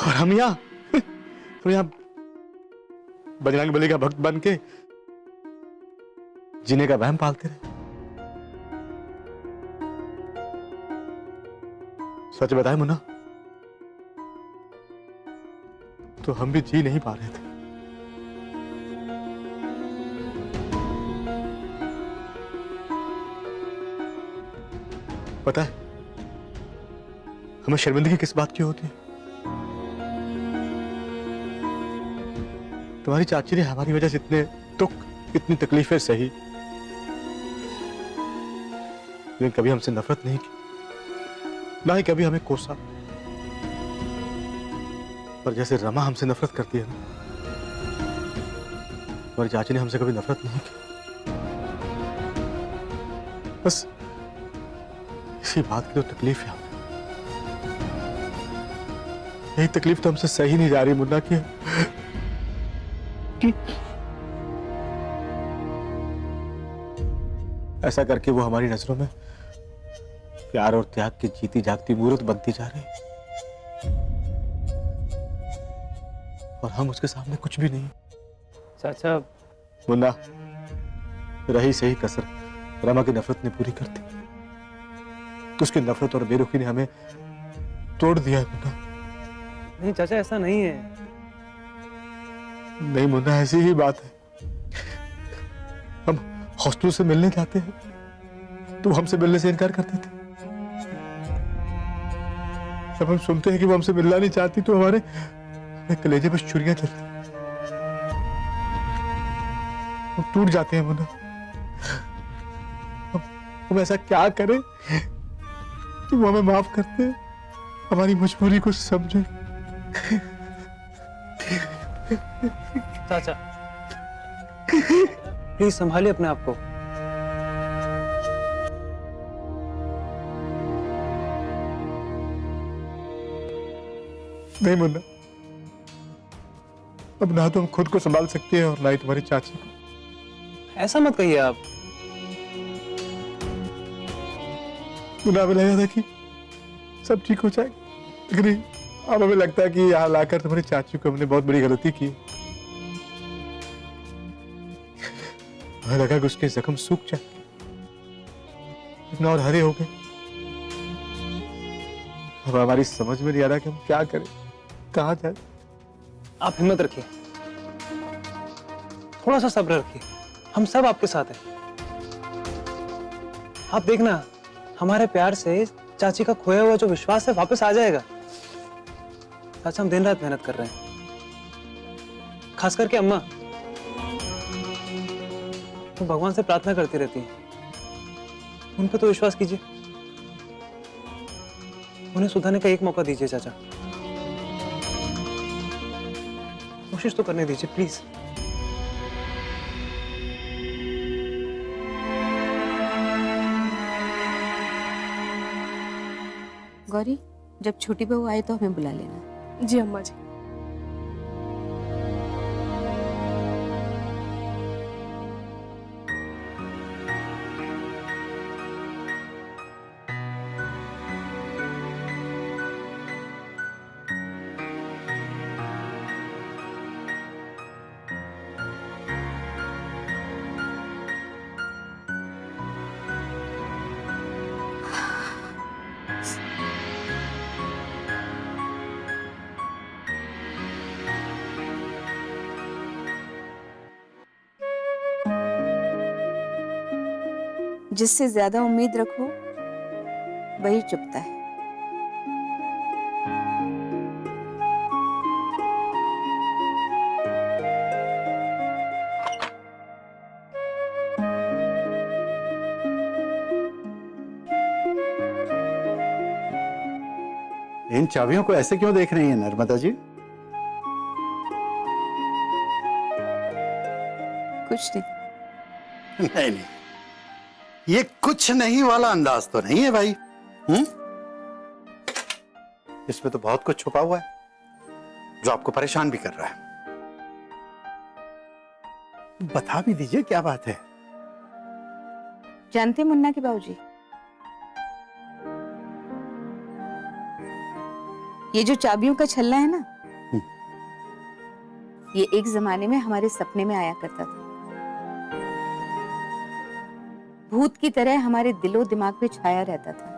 और हम यहाँ बजरंग बली का भक्त बन के जीने का वहम पालते रहे। सच बताए मुन्ना, तो हम भी जी नहीं पा रहे थे। पता है हमें शर्मिंदगी किस बात की होती है? तुम्हारी चाची ने हमारी वजह से इतने दुख, इतनी तकलीफें सही, लेकिन कभी हमसे नफरत नहीं की, ना ही कभी हमें कोसा। पर जैसे रमा हमसे नफरत करती है ना, तुम्हारी चाची ने हमसे कभी नफरत नहीं की। बस इसी बात की तो तकलीफ है। यही तकलीफ तो हमसे सही नहीं जा रही मुन्ना की ऐसा करके वो हमारी नजरों में प्यार और त्याग की जीती जागती मूर्त बनती जा रही, और हम उसके सामने कुछ भी नहीं। चाचा मुन्ना, रही सही कसर रमा की नफरत ने पूरी कर दी। उसकी नफरत और बेरुखी ने हमें तोड़ दिया है मुन्ना। नहीं चाचा, ऐसा नहीं है। नहीं मुन्ना, ऐसी ही बात है। हम हॉस्टल से मिलने जाते हैं, तो हमसे मिलने से इनकार कर देते। जब हम सुनते हैं कि वो हमसे मिलना नहीं चाहती, तो हमारे कलेजे पर छुरियां चलती, हम टूट जाते हैं मुन्ना। हम ऐसा क्या करें कि वो हमें माफ करते, हमारी मजबूरी को समझे। चाचा प्लीज संभालिए अपने आप को। नहीं मुन्ना, अब ना तो हम खुद को संभाल सकते हैं और ना ही तुम्हारी चाची को। ऐसा मत कहिए आप। मुन्ना, हमें लगा था कि सब ठीक हो जाएगा, लेकिन अब हमें लगता है कि यहाँ लाकर तुम्हारी चाची को हमने बहुत बड़ी गलती की। हमें लगा कि उसके जख्म सूख जाएंगे, लेकिन और हरे हो गए। अब हमारी समझ में नहीं आ रहा कि हम क्या करें, कहाँ जाए। आप हिम्मत रखिए, थोड़ा सा सब्र रखिए, हम सब आपके साथ हैं। आप देखना, हमारे प्यार से चाची का खोया हुआ जो विश्वास है वापस आ जाएगा। चाचा, हम दिन रात मेहनत कर रहे हैं, खास करके अम्मा तो भगवान से प्रार्थना करती रहती हैं। उन पे तो विश्वास कीजिए, उन्हें सुधारने का एक मौका दीजिए चाचा। कोशिश तो करने दीजिए प्लीज। गौरी, जब छोटी बहू आए तो हमें बुला लेना। जी अम्मा जी। जिससे ज्यादा उम्मीद रखो वही चुपता है। इन चाबियों को ऐसे क्यों देख रही हैं नर्मदा जी? कुछ नहीं। नहीं नहीं, ये कुछ नहीं वाला अंदाज तो नहीं है भाई। इसमें तो बहुत कुछ छुपा हुआ है जो आपको परेशान भी कर रहा है। बता भी दीजिए क्या बात है। जानते हैं मुन्ना के बाबूजी, ये जो चाबियों का छल्ला है ना, ये एक जमाने में हमारे सपने में आया करता था, भूत की तरह हमारे दिलो दिमाग पे छाया रहता था।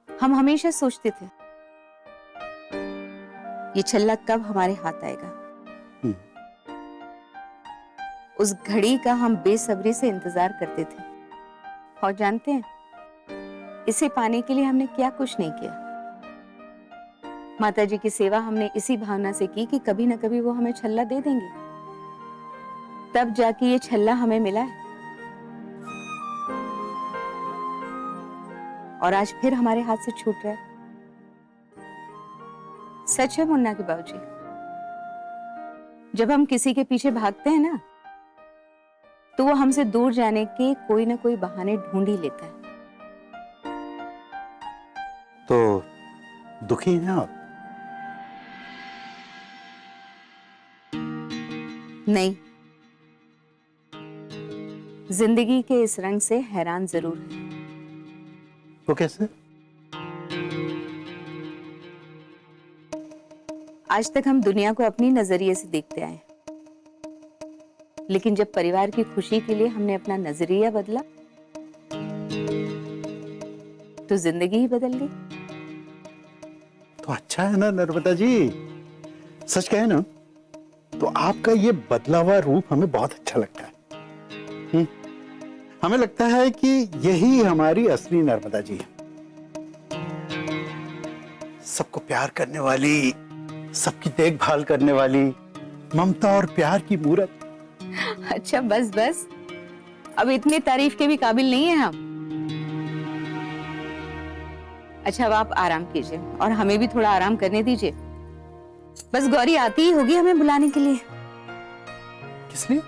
हम हमेशा सोचते थे ये छल्ला कब हमारे हाथ आएगा। उस घड़ी का हम बेसब्री से इंतजार करते थे। और जानते हैं, इसे पाने के लिए हमने क्या कुछ नहीं किया। माता जी की सेवा हमने इसी भावना से की कि कभी ना कभी वो हमें छल्ला दे देंगे, तब जाके ये छल्ला हमें मिला है। और आज फिर हमारे हाथ से छूट रहा है। सच है मुन्ना के बाबूजी, जब हम किसी के पीछे भागते हैं ना, तो वो हमसे दूर जाने के कोई ना कोई बहाने ढूंढ ही लेता है। तो दुखी हैं आप? नहीं, जिंदगी के इस रंग से हैरान जरूर है। वो कैसे? आज तक हम दुनिया को अपनी नजरिए से देखते आए, लेकिन जब परिवार की खुशी के लिए हमने अपना नजरिया बदला, तो जिंदगी ही बदल गई। तो अच्छा है ना नर्मदा जी, सच कहे ना तो आपका ये बदला हुआ रूप हमें बहुत अच्छा लगता है। हमें लगता है कि यही हमारी असली नर्मदा जी है। सबको प्यार करने वाली, सबकी देखभाल करने वाली, ममता और प्यार की मूरत। अच्छा बस बस, अब इतनी तारीफ के भी काबिल नहीं है हम। अच्छा अब आप आराम कीजिए और हमें भी थोड़ा आराम करने दीजिए। बस गौरी आती ही होगी हमें बुलाने के लिए। किस लिए?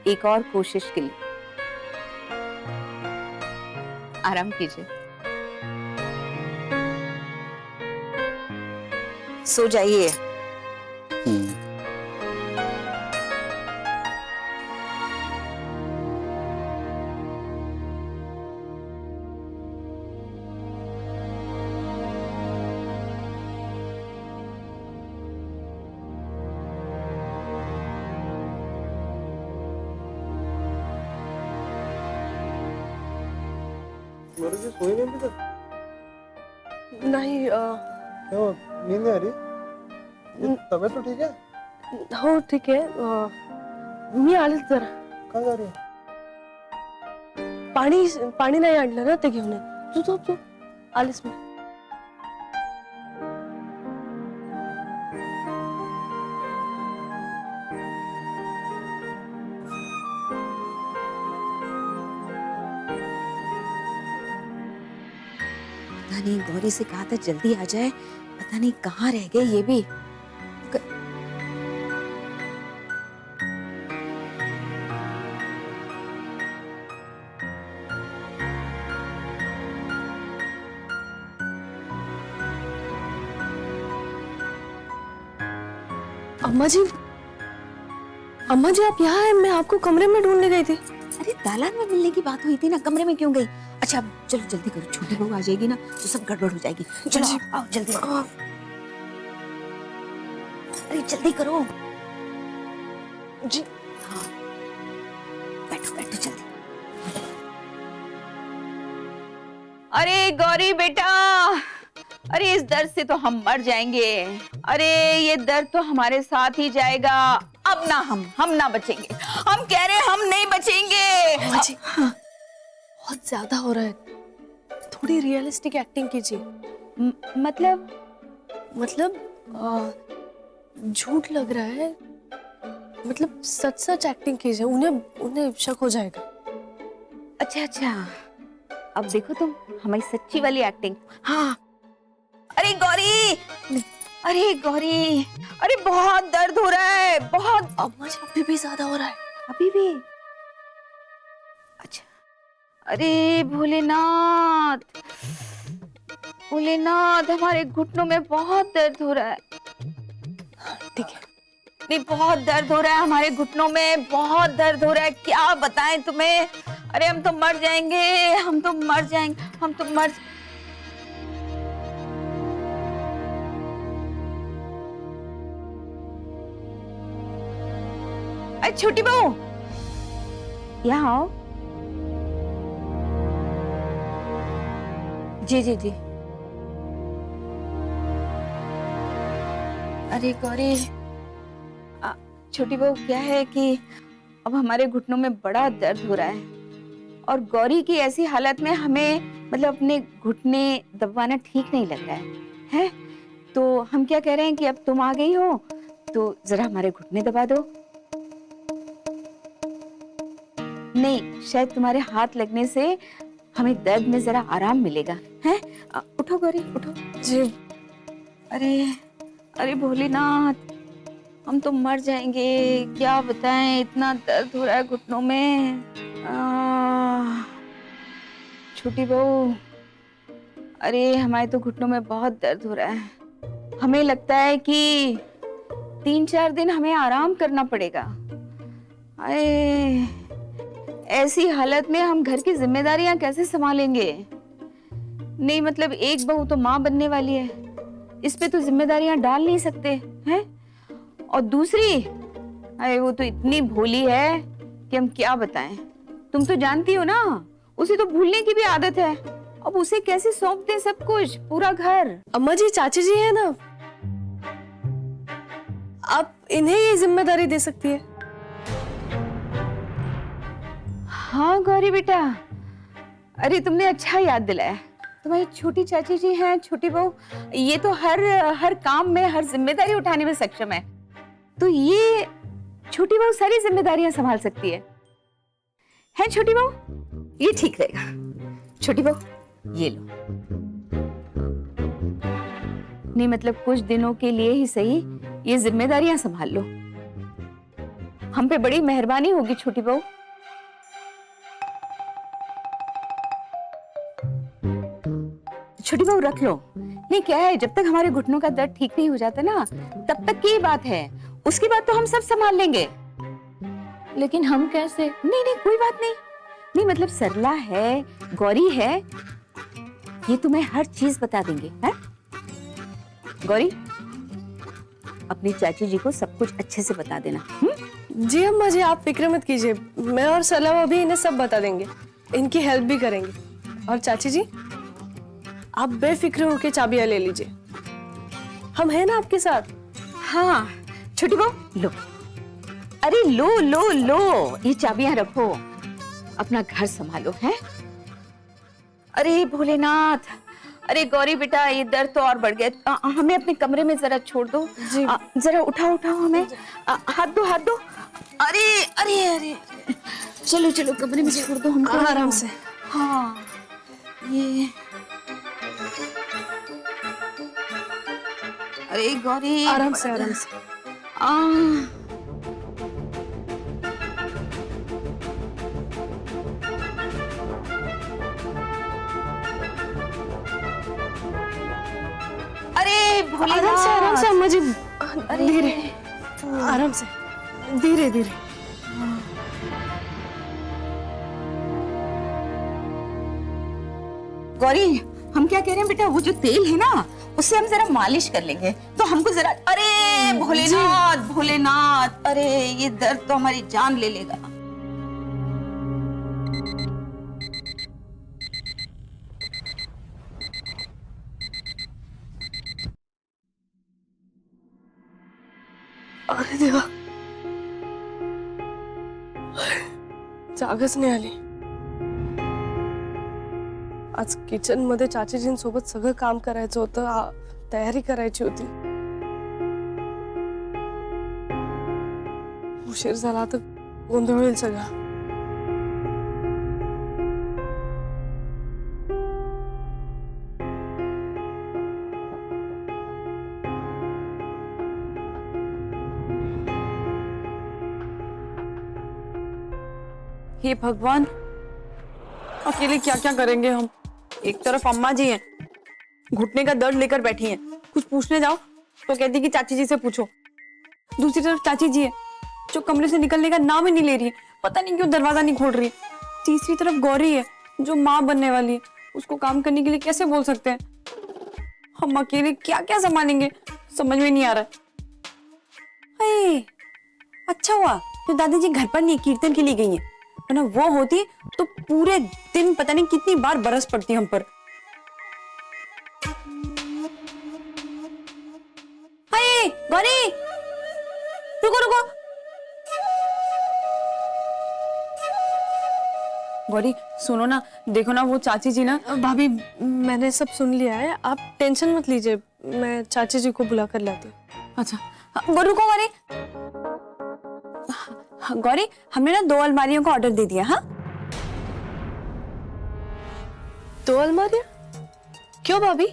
एक और कोशिश के लिए। आराम कीजिए, सो जाइए। सोई नहीं अभी तक? नहीं क्यों, नींद नहीं आ रही? तबीयत तो ठीक है? हो ठीक आहे. मी आलेच जरा. कहाँ जा रही हो? पाणी नाही आणलं ना, ते घेऊन ये. तू झोप तू. आलेच मी. पता नहीं, गौरी से कहा था जल्दी आ जाए, पता नहीं कहाँ रह गए ये भी। अम्मा जी आप यहाँ हैं? मैं आपको कमरे में ढूंढने गई थी. अरे दालान में मिलने की बात हुई थी ना, कमरे में क्यों गई? अच्छा अब चलो जल्दी करो, छोटी बहू आ जाएगी ना तो सब गड़बड़ हो जाएगी। चलो आओ जल्दी आओ। अरे जल्दी करो जी. हाँ बैठो बैठो जल्दी। अरे गौरी बेटा, अरे इस दर्द से तो हम मर जाएंगे। अरे ये दर्द तो हमारे साथ ही जाएगा। अब ना हम ना बचेंगे। हम कह रहे हैं हम नहीं बचेंगे। अम्मा जी बहुत ज्यादा हो रहा है, थोड़ी रियलिस्टिक एक्टिंग कीजिए. मतलब झूठ लग रहा है, मतलब सच सच एक्टिंग कीजिए. उन्हें शक हो जाएगा. अच्छा अच्छा, अब देखो तुम हमारी सच्ची वाली एक्टिंग। हाँ अरे गौरी, अरे गौरी, अरे बहुत दर्द हो रहा है बहुत। अम्मा जी अभी भी ज्यादा हो रहा है. अभी भी? अच्छा, अरे भोलेनाथ भोलेनाथ, हमारे घुटनों में बहुत दर्द हो रहा है। ठीक है. नहीं बहुत दर्द हो रहा है हमारे घुटनों में, बहुत दर्द हो रहा है, क्या बताएं तुम्हें। अरे हम तो मर जाएंगे, हम तो मर जाएंगे, हम तो मर। अरे छोटी बहू, यहाँ आओ। जी जी जी। अरे गौरी, छोटी बहू क्या है कि अब हमारे घुटनों में बड़ा दर्द हो रहा है और गौरी की ऐसी हालत में हमें मतलब अपने घुटने दबाना ठीक नहीं लग रहा है? तो हम क्या कह रहे हैं कि अब तुम आ गई हो तो जरा हमारे घुटने दबा दो। नहीं, शायद तुम्हारे हाथ लगने से हमें दर्द में जरा आराम मिलेगा। है? उठो गौरी, उठो। जी। अरे अरे भोलेनाथ, हम तो मर जाएंगे, क्या बताएं, इतना दर्द हो रहा है घुटनों में। छोटी बहू, अरे हमारे तो घुटनों में बहुत दर्द हो रहा है। हमें लगता है कि 3-4 दिन हमें आराम करना पड़ेगा। अरे ऐसी हालत में हम घर की जिम्मेदारियां कैसे संभालेंगे? नहीं मतलब एक बहू तो माँ बनने वाली है, इस पे तो जिम्मेदारियां डाल नहीं सकते हैं। और दूसरी, अरे वो तो इतनी भोली है कि हम क्या बताएं। तुम तो जानती हो ना, उसे तो भूलने की भी आदत है। अब उसे कैसे सौंप दें सब कुछ, पूरा घर? अम्मा जी, चाची जी है ना, आप इन्हें ये जिम्मेदारी दे सकती है। हाँ गौरी बेटा, अरे तुमने अच्छा याद दिलाया। तुम्हारी छोटी चाची जी हैं, छोटी बहू, ये तो हर काम में, हर जिम्मेदारी उठाने में सक्षम है। तो ये छोटी बहू सारी जिम्मेदारियां संभाल सकती है छोटी बहू? ये ठीक रहेगा। छोटी बहू ये लो। नहीं मतलब कुछ दिनों के लिए ही सही ये जिम्मेदारियां संभाल लो, हम पे बड़ी मेहरबानी होगी छोटी बहू। छोटी बहू रख लो। नहीं क्या है, जब तक हमारे घुटनों का दर्द ठीक नहीं हो जाता ना, तब तक की बात है, उसके बाद तो हम सब संभाल लेंगे। लेकिन हम कैसे? नहीं नहीं कोई बात नहीं। नहीं मतलब सरला है, गौरी है, ये तुम्हें हर चीज बता देंगे। है गौरी, अपनी चाची जी को सब कुछ अच्छे से बता देना। जी अम्मा जी, आप फिक्र मत कीजिए, मैं और सलाम अभी इन्हें सब बता देंगे, इनकी हेल्प भी करेंगे। और चाची जी, आप बेफिक्र होके चाबियां ले लीजिए, हम हैं ना आपके साथ। हाँ छोटी बहू लो, अरे लो लो लो, ये चाबियां रखो, अपना घर संभालो। है? अरे भोलेनाथ, अरे गौरी बेटा, ये दर्द तो और बढ़ गया, हमें अपने कमरे में जरा छोड़ दो। जरा उठाओ उठाओ हमें, हाथ दो हाथ दो। अरे अरे अरे चलो चलो कमरे में छोड़ दो हमको आराम से। हाँ ये, अरे गौरी आराम से आराम से। अरे भोलेनाथ, आराम से अम्मा जी, अरे धीरे, आराम से, धीरे धीरे। गौरी, हम क्या कह रहे हैं बेटा, वो जो तेल है ना, उससे हम जरा मालिश कर लेंगे तो हमको जरा, अरे भोलेनाथ भोलेनाथ, अरे ये दर्द तो हमारी जान ले लेगा। अरे देवा, जागच नाही आली। आज किचन मध्ये चाचीजींसोबत सगळं काम करायचं होतं, तयारी करायची होती। उशीर झाला तर गोंधळ होईल सगळा। हे भगवान, अकेले क्या क्या करेंगे हम। एक तरफ अम्मा जी हैं, घुटने का दर्द लेकर बैठी हैं, कुछ पूछने जाओ तो कहती कि चाची जी से पूछो। दूसरी तरफ चाची जी है जो कमरे से निकलने का नाम ही नहीं ले रही है, पता नहीं क्यों दरवाजा नहीं खोल रही है। तीसरी तरफ गौरी है जो माँ बनने वाली है, उसको काम करने के लिए कैसे बोल सकते हैं। हम अकेले क्या क्या संभालेंगे, समझ में नहीं आ रहा है। अच्छा हुआ तो दादाजी घर पर नहीं कीर्तन के लिए गई हैं, वरना वो होती तो पूरे दिन पता नहीं कितनी बार बरस पड़ती हम पर। हाय गौरी, रुको रुको। गौरी सुनो ना, देखो ना वो चाची जी ना। भाभी मैंने सब सुन लिया है, आप टेंशन मत लीजिए, मैं चाची जी को बुला कर लाती हूँ। अच्छा रुको गौरी। गौरी हमने ना 2 अलमारियों का ऑर्डर दे दिया। हाँ 2 अलमारियाँ? क्यों भाभी?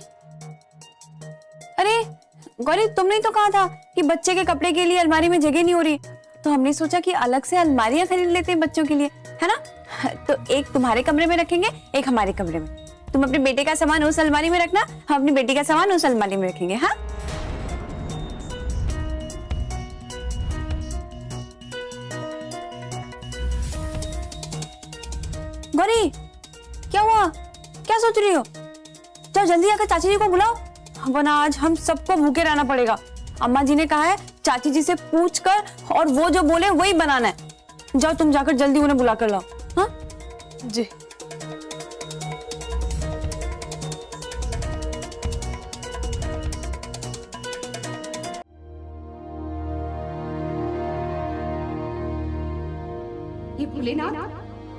अरे गौरी तुमने तो कहा था कि बच्चे के कपड़े के लिए अलमारी में जगह नहीं हो रही, तो हमने सोचा कि अलग से अलमारियां खरीद लेते हैं बच्चों के लिए, है ना। तो एक तुम्हारे कमरे में रखेंगे, एक हमारे कमरे में। तुम अपने बेटे का सामान उस अलमारी में रखना, हम अपनी बेटी का सामान उस अलमारी में रखेंगे। हाँ गौरी क्या हुआ, क्या सोच रही हो? जाओ जल्दी आकर चाची जी को बुलाओ, वरना आज हम सबको भूखे रहना पड़ेगा। अम्मा जी ने कहा है चाची जी से पूछकर और वो जो बोले वही बनाना है। जाओ तुम जाकर जल्दी उन्हें बुला कर लाओ। हाँ जी। ये भोलेनाथ,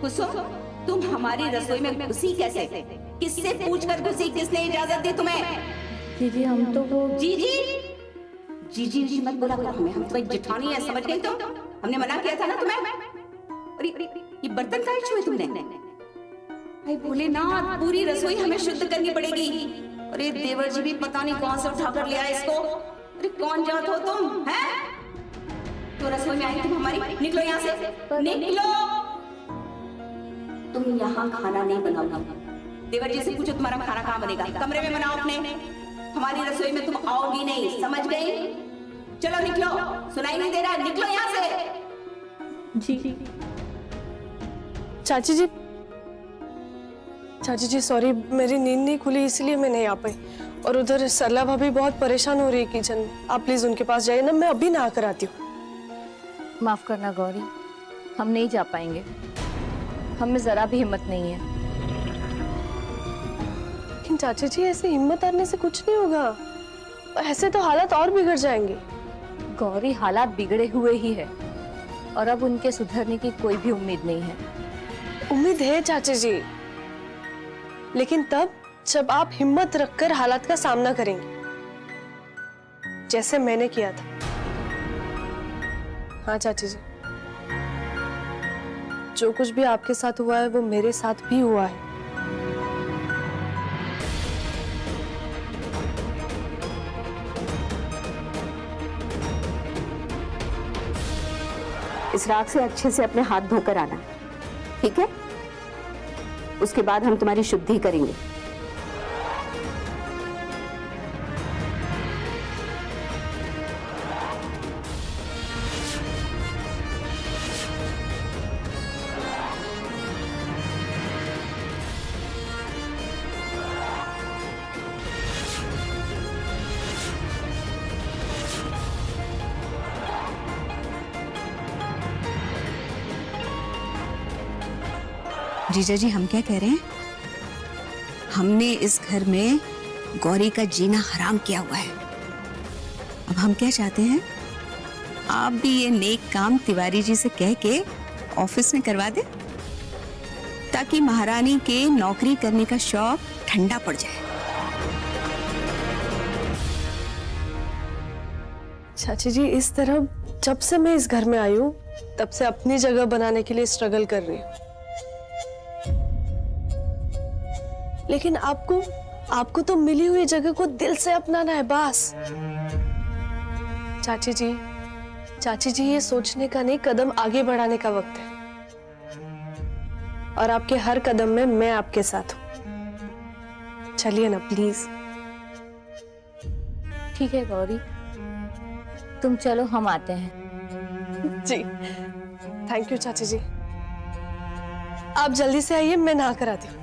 कुसुम, तुम हमारी रसोई में घुसी कैसे? किससे पूछकर घुसी? किसने इजाजत दी तुम्हें? दीदी हम तो वो जी जी जी जी जी मत बोला करो हमें, हम तुम्हारी जेठानी है, समझ गई तुम? हमने मना किया था ना तुम्हें। अरे ये बर्तन काहे छुए तुमने? भाई भोलेनाथ, पूरी रसोई हमें शुद्ध करनी पड़ेगी। अरे देवर जी भी पता नहीं कौन से उठा कर ले आए इसको। अरे कौन जात हो तुम, हैं? तो रसोई में आई तुम हमारी, निकलो यहाँ से, निकलो। तुम यहाँ खाना नहीं बनाओगी। देवर जी से पूछो तुम्हारा खाना कहाँ बनेगा? कमरे में बनाओ अपने, हमारी रसोई में तुम आओगी नहीं, समझ गई? चलो निकलो, सुनाई नहीं दे रहा, निकलो यहाँ से। जी। चाची जी सॉरी, मेरी नींद नहीं खुली इसलिए मैं नहीं आ पाई। और उधर सरला भाभी बहुत परेशान हो रही है किचन में, आप प्लीज उनके पास जाइए ना, मैं अभी नहा कर आती हूँ। माफ करना गौरी, हम नहीं जा पाएंगे, हम में जरा भी हिम्मत नहीं है। लेकिन चाची जी ऐसे हिम्मत हारने से कुछ नहीं होगा, ऐसे तो हालात और बिगड़ जाएंगे। गौरी हालात बिगड़े हुए ही है और अब उनके सुधरने की कोई भी उम्मीद नहीं है। उम्मीद है चाची जी, लेकिन तब जब आप हिम्मत रखकर हालात का सामना करेंगे, जैसे मैंने किया था। हाँ चाची जी, जो कुछ भी आपके साथ हुआ है वो मेरे साथ भी हुआ है। इस राख से अच्छे से अपने हाथ धोकर आना, ठीक है? उसके बाद हम तुम्हारी शुद्धि करेंगे। जीजा जी हम क्या कह रहे हैं? हमने इस घर में गौरी का जीना हराम किया हुआ है। अब हम क्या चाहते हैं, आप भी ये नेक काम तिवारी जी से कह के ऑफिस में करवा दे, ताकि महारानी के नौकरी करने का शौक ठंडा पड़ जाए। चाची जी इस तरह जब से मैं इस घर में आई हूँ तब से अपनी जगह बनाने के लिए स्ट्रगल कर रही हूँ, लेकिन आपको तो मिली हुई जगह को दिल से अपनाना है बस। चाची जी ये सोचने का नहीं, कदम आगे बढ़ाने का वक्त है, और आपके हर कदम में मैं आपके साथ हूं। चलिए ना प्लीज। ठीक है गौरी, तुम चलो, हम आते हैं। जी थैंक यू चाची जी, आप जल्दी से आइए, मैं नहा कर आती हूँ।